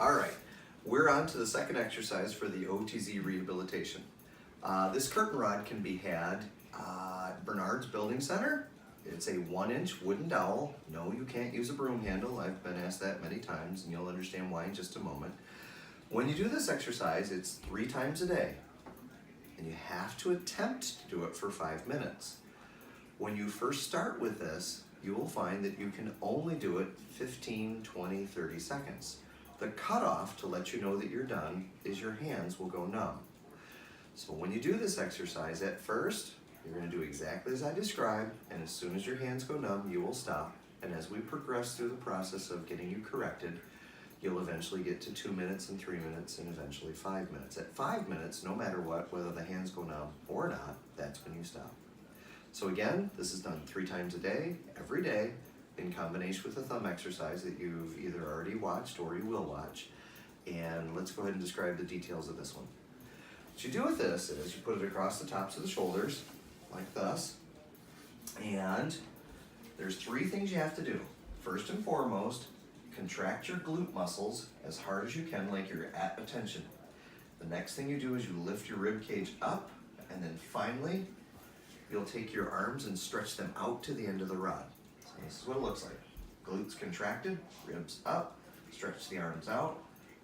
All right, we're on to the second exercise for the OTZ rehabilitation. This curtain rod can be had at Bernard's Building Center. It's a 1-inch wooden dowel. No, you can't use a broom handle. I've been asked that many times, and you'll understand why in just a moment. When you do this exercise, it's 3 times a day, and you have to attempt to do it for 5 minutes. When you first start with this, you will find that you can only do it 15, 20, 30 seconds. The cutoff to let you know that you're done is your hands will go numb. So when you do this exercise, at first, you're going to do exactly as I described, and as soon as your hands go numb, you will stop. And as we progress through the process of getting you corrected, you'll eventually get to 2 minutes and 3 minutes and eventually 5 minutes. At 5 minutes, no matter what, whether the hands go numb or not, that's when you stop. So again, this is done 3 times a day, every day, in combination with a thumb exercise that you've either already watched or you will watch. And let's go ahead and describe the details of this one. What you do with this is you put it across the tops of the shoulders, like this, and there's 3 things you have to do. First and foremost, contract your glute muscles as hard as you can, like you're at attention. The next thing you do is you lift your rib cage up, and then finally, you'll take your arms and stretch them out to the end of the rod. So this is what it looks like. Glutes contracted, ribs up, stretch the arms out,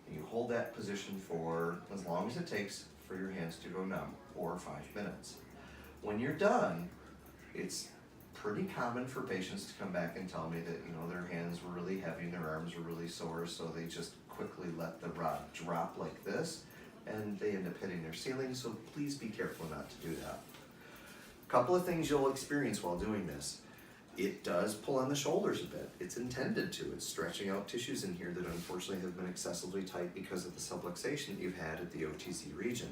and you hold that position for as long as it takes for your hands to go numb, or 5 minutes. When you're done, it's pretty common for patients to come back and tell me that their hands were really heavy and their arms were really sore, so they just quickly let the rod drop like this, and they end up hitting their ceiling, so please be careful not to do that. A couple of things you'll experience while doing this. It does pull on the shoulders a bit. It's intended to. It's stretching out tissues in here that unfortunately have been excessively tight because of the subluxation that you've had at the OTZ region.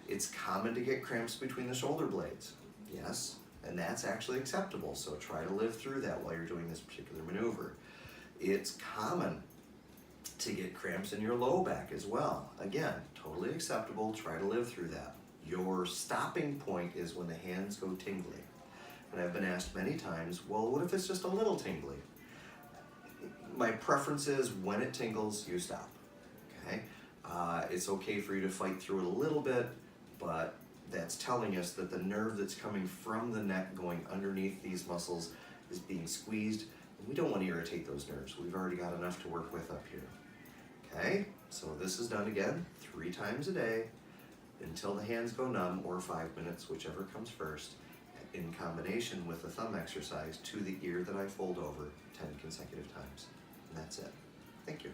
It's common to get cramps between the shoulder blades. Yes, and that's actually acceptable, so try to live through that while you're doing this particular maneuver. It's common to get cramps in your low back as well. Again, totally acceptable. Try to live through that. Your stopping point is when the hands go tingly. And I've been asked many times, well, what if it's just a little tingly? My preference is when it tingles, you stop, okay? It's okay for you to fight through it a little bit, but that's telling us that the nerve that's coming from the neck going underneath these muscles is being squeezed, and we don't want to irritate those nerves. We've already got enough to work with up here, okay? So this is done again 3 times a day until the hands go numb, or 5 minutes, whichever comes first, in combination with the thumb exercise to the ear that I fold over 10 consecutive times. And that's it. Thank you.